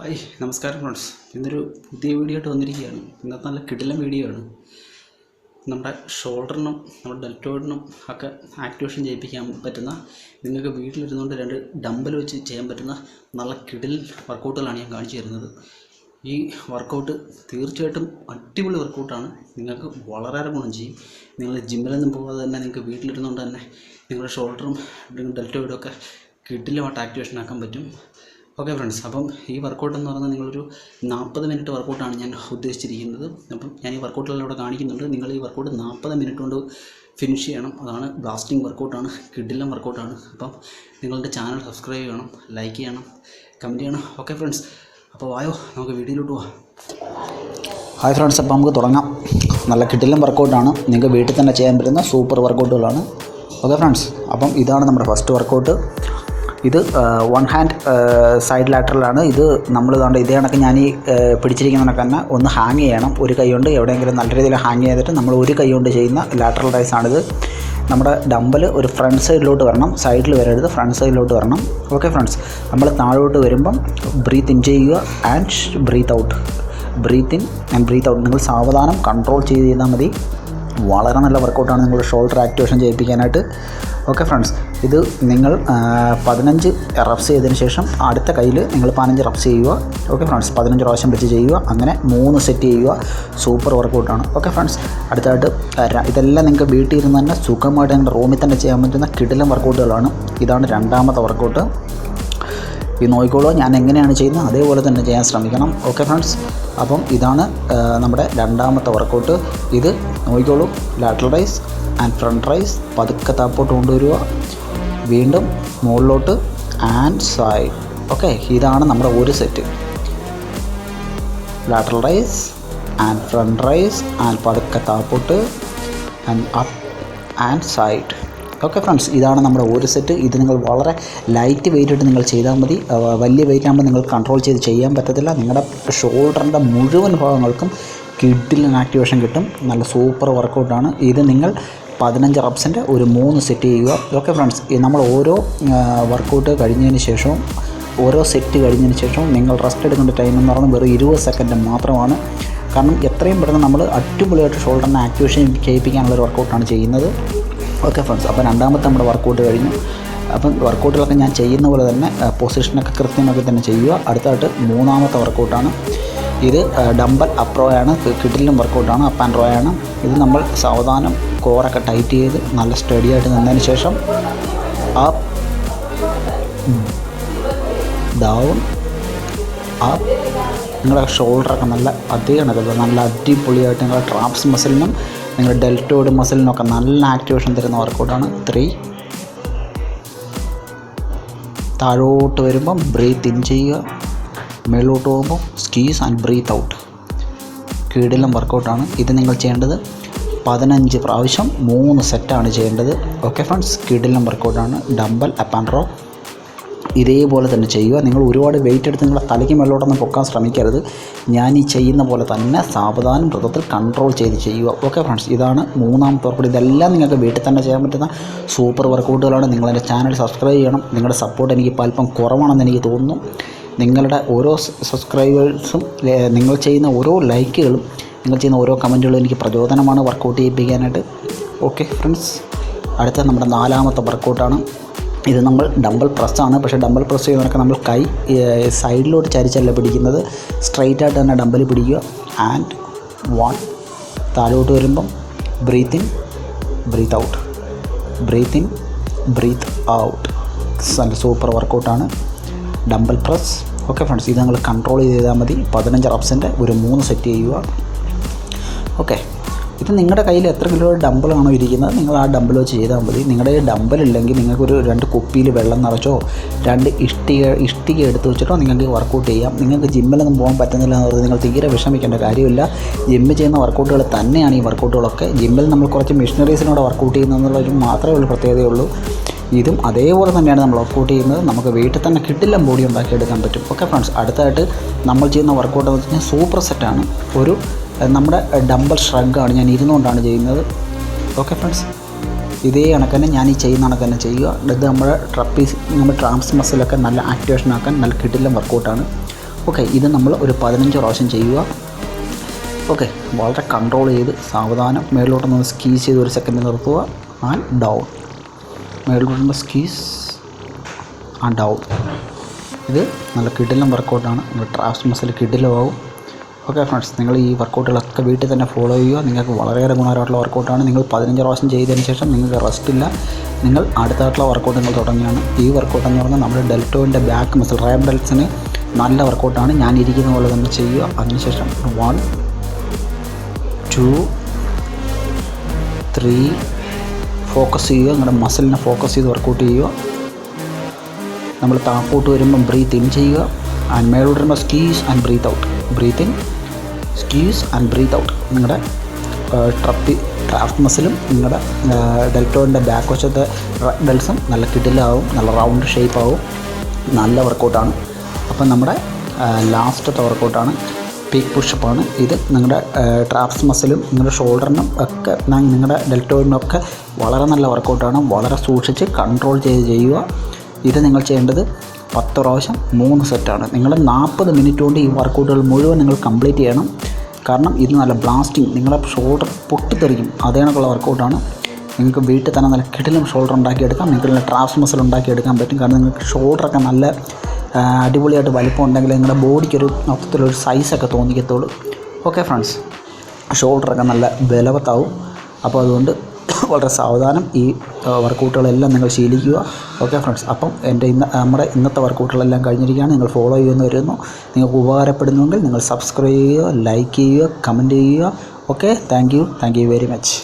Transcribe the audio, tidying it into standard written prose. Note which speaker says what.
Speaker 1: Hi നമസ്കാരം friends. ഇന്നൊരു പുതിയ വീഡിയോ ആയിട്ട് വന്നിരിക്കുകയാണ്. ഇന്നത്തെ നല്ല കിടിലൻ വീഡിയോ ആണ്. നമ്മുടെ ഷോൾഡറിനും നമ്മുടെ ഡെൽറ്റോയിഡിനും ഒക്കെ ആക്ടിവേഷൻ ചെയ്യിപ്പിക്കാൻ പറ്റുന്ന, നിങ്ങൾക്ക് വീട്ടിലിരുന്നുകൊണ്ട് 2 ഡമ്പൽ വെച്ച് ചെയ്യാൻ പറ്റുന്ന നല്ല കിടിലൻ വർക്കൗട്ടുകളാണ് ഞാൻ കാണിച്ചു തരുന്നത്. ഈ വർക്കൗട്ട് തീർച്ചയായിട്ടും അടിപൊളി വർക്കൗട്ടാണ്. നിങ്ങൾക്ക് വളരെയേറെ ഗുണം ചെയ്യും. നിങ്ങൾ ജിമ്മിലൊന്നും പോകാതെ തന്നെ നിങ്ങൾക്ക് വീട്ടിലിരുന്നുകൊണ്ട് തന്നെ നിങ്ങളുടെ ഷോൾഡറും ഡെൽറ്റോയിഡും ഒക്കെ കിടിലമായിട്ട് ആക്ടിവേഷൻ ആക്കാൻ പറ്റും. ഓക്കെ ഫ്രണ്ട്സ്, അപ്പം ഈ വർക്കൗട്ട് എന്ന് പറഞ്ഞാൽ നിങ്ങളൊരു 40 മിനിറ്റ് വർക്കൗട്ടാണ് ഞാൻ ഉദ്ദേശിച്ചിരിക്കുന്നത്. അപ്പം ഞാൻ ഈ വർക്കൗട്ടുകളെല്ലാം ഇവിടെ കാണിക്കുന്നുണ്ട്. നിങ്ങൾ ഈ വർക്കൗട്ട് 40 മിനിറ്റ് കൊണ്ട് ഫിനിഷ് ചെയ്യണം. അതാണ് ബ്ലാസ്റ്റിംഗ് വർക്കൗട്ടാണ്, കിടിലൻ വർക്കൗട്ടാണ്. അപ്പം നിങ്ങളുടെ ചാനൽ സബ്സ്ക്രൈബ് ചെയ്യണം, ലൈക്ക് ചെയ്യണം, കമൻറ്റ് ചെയ്യണം. ഓക്കെ ഫ്രണ്ട്സ്, അപ്പോൾ വായോ നമുക്ക് വീഡിയോയിലോട്ട് പോവാം.
Speaker 2: ഹായ് ഫ്രണ്ട്സ്, അപ്പോൾ നമുക്ക് തുടങ്ങാം. നല്ല കിടിലൻ വർക്കൗട്ടാണ്, നിങ്ങൾക്ക് വീട്ടിൽ തന്നെ ചെയ്യാൻ പറ്റുന്ന സൂപ്പർ വർക്കൗട്ടുകളാണ്. ഓക്കെ ഫ്രണ്ട്സ്, അപ്പം ഇതാണ് നമ്മുടെ ഫസ്റ്റ് വർക്കൗട്ട്. ഇത് 1 ഹാൻഡ് സൈഡ് ലാറ്ററലാണ്. ഇത് നമ്മൾ ഇതാണ്ട് ഇതേ കണക്ക് ഞാൻ ഈ പിടിച്ചിരിക്കുന്നതിനൊക്കെ തന്നെ ഒന്ന് ഹാങ് ചെയ്യണം. ഒരു കൈ കൊണ്ട് എവിടെയെങ്കിലും നല്ല രീതിയിൽ ഹാങ് ചെയ്തിട്ട് നമ്മൾ ഒരു കൈ കൊണ്ട് ചെയ്യുന്ന ലാറ്ററൽ റൈസ് ആണിത്. നമ്മുടെ ഡമ്പൽ ഒരു ഫ്രണ്ട് സൈഡിലോട്ട് വരണം, സൈഡിൽ വരരുത്, ഫ്രണ്ട് സൈഡിലോട്ട് വരണം. ഓക്കെ ഫ്രണ്ട്സ്, നമ്മൾ താഴോട്ട് വരുമ്പം ബ്രീത്ത് ഇൻ ചെയ്യുക and breathe out, breathe in and breathe out. നിങ്ങൾ സാവധാനം കൺട്രോൾ ചെയ്താൽ മതി. വളരെ നല്ല വർക്കൗട്ടാണ് നിങ്ങളുടെ ഷോൾഡർ ആക്ടിവേഷൻ ചെയ്യിപ്പിക്കാനായിട്ട്. ഓക്കെ ഫ്രണ്ട്സ്, ഇത് നിങ്ങൾ 15 റപ്സ് ചെയ്തതിന് ശേഷം അടുത്ത കയ്യിൽ നിങ്ങൾ 15 റപ്സ് ചെയ്യുക. ഓക്കെ ഫ്രണ്ട്സ്, 15 പ്രാവശ്യം വെച്ച് ചെയ്യുക. അങ്ങനെ 3 സെറ്റ് ചെയ്യുക. സൂപ്പർ വർക്കൗട്ടാണ്. ഓക്കെ ഫ്രണ്ട്സ്, അടുത്തായിട്ട് ഇതെല്ലാം നിങ്ങൾക്ക് വീട്ടിൽ ഇരുന്ന് തന്നെ സുഖമായിട്ട് നിങ്ങളുടെ റൂമിൽ തന്നെ ചെയ്യാൻ പറ്റുന്ന കിടിലൻ വർക്കൗട്ടുകളാണ്. ഇതാണ് രണ്ടാമത്തെ വർക്കൗട്ട്. ഈ നോക്കിക്കോളൂ, ഞാൻ എങ്ങനെയാണ് ചെയ്യുന്നത് അതേപോലെ തന്നെ ചെയ്യാൻ ശ്രമിക്കണം. ഓക്കെ ഫ്രണ്ട്സ്, അപ്പം ഇതാണ് നമ്മുടെ രണ്ടാമത്തെ വർക്കൗട്ട്. ഇത് നോക്കിക്കോളൂ, lateral raise and front raise. പതുക്കെ താപ്പോട്ട് കൊണ്ടുവരിക, വീണ്ടും മുകളിലോട്ട് ആൻഡ് സൈഡ്. ഓക്കെ, ഇതാണ് നമ്മുടെ ഒരു set. Lateral raise and front raise and പതുക്കെ താപ്പോട്ട് and up and side. Okay friends, ഇതാണ് നമ്മുടെ ഒരു സെറ്റ്. ഇത് നിങ്ങൾ വളരെ ലൈറ്റ് വെയിറ്റ് ഇട്ട് നിങ്ങൾ ചെയ്താൽ മതി. വലിയ വെയിറ്റ് ആകുമ്പോൾ നിങ്ങൾ കൺട്രോൾ ചെയ്ത് ചെയ്യാൻ പറ്റത്തില്ല. നിങ്ങളുടെ ഷോൾഡറിൻ്റെ മുഴുവൻ ഭാഗങ്ങൾക്കും കിഡിലൻ ആക്ടിവേഷൻ കിട്ടും. നല്ല സൂപ്പർ വർക്കൗട്ടാണ്. ഇത് നിങ്ങൾ 15 റപ്സിൻ്റെ ഒരു 3 സെറ്റ് ചെയ്യുക. ഓക്കെ ഫ്രണ്ട്സ്, നമ്മൾ ഓരോ വർക്കൗട്ട് കഴിഞ്ഞതിന് ശേഷവും ഓരോ സെറ്റ് കഴിഞ്ഞതിന് ശേഷവും നിങ്ങൾ റെസ്റ്റ് എടുക്കേണ്ട ടൈം എന്ന് പറഞ്ഞാൽ വെറും 20 സെക്കൻഡ് മാത്രമാണ്. കാരണം എത്രയും പെട്ടെന്ന് നമ്മൾ അടിപൊളിയായിട്ട് ഷോൾഡറിനെ ആക്ടിവേഷൻ ചെയ്യിപ്പിക്കാനുള്ളൊരു വർക്കൗട്ടാണ് ചെയ്യുന്നത്. ഓക്കെ ഫ്രണ്ട്സ്, അപ്പോൾ രണ്ടാമത്തെ നമ്മുടെ വർക്കൗട്ട് കഴിഞ്ഞു. അപ്പം വർക്കൗട്ടുകളൊക്കെ ഞാൻ ചെയ്യുന്ന പോലെ തന്നെ പൊസിഷനൊക്കെ കൃത്യമാക്കി തന്നെ ചെയ്യുക. അടുത്തായിട്ട് മൂന്നാമത്തെ വർക്കൗട്ടാണ്. ഇത് ഡമ്പൽ അപ്പ് റോ ആണ്, കിഡിലും വർക്കൗട്ടാണ്, അപ്പ് ആൻഡ് റോ ആണ്. ഇത് നമ്മൾ സാവധാനം കോറൊക്കെ ടൈറ്റ് ചെയ്ത് നല്ല സ്റ്റഡി ആയിട്ട് നിന്നതിന് ശേഷം അപ്പ് ഡൗൺ അപ്പ്. നിങ്ങളുടെ ഷോൾഡറൊക്കെ നല്ല നല്ല അടിപൊളിയായിട്ട് നിങ്ങളുടെ ട്രാപ്സ് മസിലിനും നിങ്ങളുടെ ഡെൽറ്റോയിഡ് മസിലിനൊക്കെ നല്ല ആക്ടിവേഷൻ തരുന്ന വർക്കൗട്ടാണ്. 3 താഴോട്ട് വരുമ്പം ബ്രീത്ത് ഇൻ ചെയ്യുക, മേലോട്ട് പോകുമ്പോൾ സ്ക്വീസ് ആൻഡ് ബ്രീത്ത് ഔട്ട്. കിടിലൻ വർക്കൗട്ടാണ്. ഇത് നിങ്ങൾ ചെയ്യേണ്ടത് 15 പ്രാവശ്യം 3 സെറ്റാണ് ചെയ്യേണ്ടത്. ഓക്കെ ഫ്രണ്ട്സ്, കിടിലൻ വർക്കൗട്ടാണ്. ഡമ്പൽ അപ്പ് ആൻഡ് റോ ഇതേപോലെ തന്നെ ചെയ്യുക. നിങ്ങൾ ഒരുപാട് വെയിറ്റ് എടുത്ത് നിങ്ങളുടെ തലയ്ക്ക് മേലോട്ടൊന്നും പൊക്കാൻ ശ്രമിക്കരുത്. ഞാൻ ഈ ചെയ്യുന്ന പോലെ തന്നെ സാവധാനം മൃഗത്തിൽ കൺട്രോൾ ചെയ്ത് ചെയ്യുക. ഓക്കെ ഫ്രണ്ട്സ്, ഇതാണ് മൂന്നാമത്തെ വർക്കൗട്ട്. ഇതെല്ലാം നിങ്ങൾക്ക് വീട്ടിൽ തന്നെ ചെയ്യാൻ പറ്റുന്ന സൂപ്പർ വർക്കൗട്ടുകളാണ്. നിങ്ങളെൻ്റെ ചാനൽ സബ്സ്ക്രൈബ് ചെയ്യണം. നിങ്ങളുടെ സപ്പോർട്ട് എനിക്ക് അല്പം കുറവാണെന്ന് എനിക്ക് തോന്നുന്നു. നിങ്ങളുടെ ഓരോ സബ്സ്ക്രൈബേഴ്സും നിങ്ങൾ ചെയ്യുന്ന ഓരോ ലൈക്കുകളും നിങ്ങൾ ചെയ്യുന്ന ഓരോ കമൻറ്റുകളും എനിക്ക് പ്രചോദനമാണ് വർക്കൗട്ട് ചെയ്യിപ്പിക്കാനായിട്ട്. ഓക്കെ ഫ്രണ്ട്സ്, അടുത്ത നമ്മുടെ 4ാമത്തെ വർക്കൗട്ടാണ്. ഇത് നമ്മൾ ഡമ്പൽ പ്രസ്സാണ്. പക്ഷേ ഡമ്പൽ പ്രസ് ചെയ്യുന്നതൊക്കെ നമ്മൾ കൈ സൈഡിലോട്ട് ചരിച്ചല്ല പിടിക്കുന്നത്, സ്ട്രെയിറ്റ് ആയിട്ട് തന്നെ ഡമ്പൽ പിടിക്കുക. ആൻഡ് 1 താഴോട്ട് വരുമ്പം breathe in breathe out, breathe in breathe out. നല്ല സൂപ്പർ വർക്കൗട്ടാണ് ഡമ്പൽ പ്രസ്. ഓക്കെ ഫ്രണ്ട്സ്, ഇത് നിങ്ങൾ കൺട്രോൾ ചെയ്താൽ മതി. 15 റപ്സിൻ്റെ ഒരു 3 സെറ്റ് ചെയ്യുക. ഓക്കെ, ഇത് നിങ്ങളുടെ കയ്യിൽ എത്ര കിലോ ഡമ്പലാണോ ഇരിക്കുന്നത് നിങ്ങൾ ആ ഡമ്പൽ വെച്ച് ചെയ്താൽ മതി. നിങ്ങളുടെ ഡമ്പലില്ലെങ്കിൽ നിങ്ങൾക്കൊരു 2 കുപ്പിയിൽ വെള്ളം നിറച്ചോ 2 ഇഷ്ടിക എടുത്ത് വെച്ചിട്ടോ നിങ്ങൾക്ക് വർക്കൗട്ട് ചെയ്യാം. നിങ്ങൾക്ക് ജിമ്മിലൊന്നും പോകാൻ പറ്റുന്നില്ല എന്ന് പറഞ്ഞാൽ നിങ്ങൾ തീരെ വിഷമിക്കേണ്ട കാര്യമില്ല. ജിമ്മിൽ ചെയ്യുന്ന വർക്കൗട്ടുകൾ തന്നെയാണ് ഈ വർക്കൗട്ടുകളൊക്കെ. ജിമ്മിൽ നമ്മൾ കുറച്ച് മെഷീനറീസിനോട് വർക്കൗട്ട് ചെയ്യുന്നതെന്നുള്ളൊരു മാത്രമേ ഉള്ളൂ പ്രത്യേകതയുള്ളൂ. ഇതും അതേപോലെ തന്നെയാണ് നമ്മൾ വർക്കൗട്ട് ചെയ്യുന്നത്. നമുക്ക് വീട്ടിൽ തന്നെ കിടിലൻ ബോഡി ഉണ്ടാക്കിയെടുക്കാൻ പറ്റും. ഓക്കെ ഫ്രണ്ട്സ്, അടുത്തായിട്ട് നമ്മൾ ചെയ്യുന്ന വർക്കൗട്ട് എന്ന് വെച്ച് കഴിഞ്ഞാൽ സൂപ്പർ സെറ്റാണ്. നമ്മുടെ ഡമ്പൽ ഷ്രഗാണ്. ഞാൻ ഇരുന്നുകൊണ്ടാണ് ചെയ്യുന്നത്. ഓക്കെ ഫ്രണ്ട്സ്, ഇതേ കണക്കന്നെ ഞാൻ ഈ ചെയ്യുന്ന കണക്കന്നെ ചെയ്യുക. ഇത് നമ്മുടെ ട്രാപ്സ് മസിലൊക്കെ നല്ല ആക്ടിവേഷൻ ആക്കാൻ നല്ല കിടിലൻ വർക്കൗട്ടാണ്. ഓക്കെ, ഇത് നമ്മൾ ഒരു 15 പ്രാവശ്യം ചെയ്യുക. ഓക്കെ, വളരെ കൺട്രോൾ ചെയ്ത് സാവധാനം മേളിലോട്ടൊന്ന് സ്ക്വീസ് ചെയ്ത് ഒരു സെക്കൻഡ് നിർത്തുക. ആൻഡ് ഡൗൺ, മേളിലോട്ടൊന്ന് സ്ക്വീസ് ആൻഡ് ഡൗൺ. ഇത് നല്ല കിടിലം വർക്കൗട്ടാണ്. നിങ്ങളുടെ ട്രാപ്സ് മസിൽ കിടിലമാവും. ഓക്കെ ഫ്രണ്ട്സ്, നിങ്ങൾ ഈ വർക്കൗട്ടുകളൊക്കെ വീട്ടിൽ തന്നെ ഫോളോ ചെയ്യുക. നിങ്ങൾക്ക് വളരെയേറെ ഗുണകരമായിട്ടുള്ള വർക്കൗട്ടാണ്. നിങ്ങൾ 15 പ്രാവശ്യം ചെയ്തതിന് ശേഷം നിങ്ങൾക്ക് റെസ്റ്റ് ഇല്ല, നിങ്ങൾ അടുത്തായിട്ടുള്ള വർക്കൗട്ട് നിങ്ങൾ തുടങ്ങിയാണ്. ഈ വർക്കൗട്ട് എന്ന് പറഞ്ഞാൽ നമ്മുടെ ഡെൽറ്റോയിൻ്റെ ബാക്ക് മസിൽ റൈബ്ഡൽസിന് നല്ല വർക്കൗട്ടാണ്. ഞാൻ ഇരിക്കുന്ന പോലെ തന്നെ ചെയ്യുക. അതിനുശേഷം 1 2 3 ഫോക്കസ് ചെയ്യുക. നിങ്ങളുടെ മസിലിനെ ഫോക്കസ് ചെയ്ത് വർക്കൗട്ട് ചെയ്യുക. നമ്മൾ താപ്പോട്ട് വരുമ്പം ബ്രീത്ത് ഇൻ ചെയ്യുക. ആൻഡ് മേലോട്ട് വരുമ്പോൾ squeeze and breathe out. Breathe in, squeeze and breathe out. നിങ്ങളുടെ ട്രാപ്സ് മസിലും നിങ്ങളുടെ ഡെൽറ്റോയിൻ്റെ ബാക്ക് വശത്തെ ഡെൽസും നല്ല കിടിലാവും, നല്ല റൗണ്ട് ഷേപ്പ് ആവും. നല്ല വർക്കൗട്ടാണ്. അപ്പം നമ്മുടെ ലാസ്റ്റത്തെ വർക്കൗട്ടാണ് പീക്ക് പുഷപ്പാണ്. ഇത് നിങ്ങളുടെ ട്രാപ്സ് മസിലും നിങ്ങളുടെ ഷോൾഡറിനും ഒക്കെ നിങ്ങളുടെ ഡെൽറ്റോയിഡിനൊക്കെ വളരെ നല്ല വർക്കൗട്ടാണ്. വളരെ സൂക്ഷിച്ച് കൺട്രോൾ ചെയ്ത് ചെയ്യുക. ഇത് നിങ്ങൾ ചെയ്യേണ്ടത് 10 പ്രാവശ്യം 3 സെറ്റാണ്. നിങ്ങൾ 40 മിനിറ്റ് കൊണ്ട് ഈ വർക്കൗട്ടുകൾ മുഴുവൻ നിങ്ങൾ കംപ്ലീറ്റ് ചെയ്യണം. കാരണം ഇത് നല്ല ബ്ലാസ്റ്റിംഗ്, നിങ്ങളുടെ ഷോൾഡർ പൊട്ടിത്തെറിക്കും. അതേ കണക്കുള്ള വർക്കൗട്ടാണ്. നിങ്ങൾക്ക് വീട്ടിൽ തന്നെ നല്ല കിടിലം ഷോൾഡർ ഉണ്ടാക്കിയെടുക്കാം. നിങ്ങൾക്ക് നല്ല ട്രാപ്സ് മസിൽ ഉണ്ടാക്കിയെടുക്കാൻ പറ്റും. കാരണം നിങ്ങൾക്ക് ഷോൾഡറൊക്കെ നല്ല അടിപൊളിയായിട്ട് വലിപ്പം ഉണ്ടെങ്കിൽ നിങ്ങളുടെ ബോഡിക്കൊരു മൊത്തത്തിലൊരു സൈസൊക്കെ തോന്നിക്കത്തുള്ളൂ. ഓക്കെ ഫ്രണ്ട്സ്, ഷോൾഡറൊക്കെ നല്ല ബലവത്താവും. അപ്പോൾ അതുകൊണ്ട് വളരെ സാവധാനം ഈ വർക്കൗട്ടുകളെല്ലാം നിങ്ങൾ ശീലിക്കുക. ഓക്കെ ഫ്രണ്ട്സ്, അപ്പം നമ്മുടെ ഇന്നത്തെ വർക്കൗട്ടുകളെല്ലാം കഴിഞ്ഞിരിക്കുകയാണ്. നിങ്ങൾ ഫോളോ ചെയ്യുമെന്ന് വരുന്നു. നിങ്ങൾക്ക് ഉപകാരപ്പെടുന്നുവെങ്കിൽ നിങ്ങൾ സബ്സ്ക്രൈബ് ചെയ്യുക, ലൈക്ക് ചെയ്യുക, കമൻറ്റ് ചെയ്യുക. Okay, thank you very much.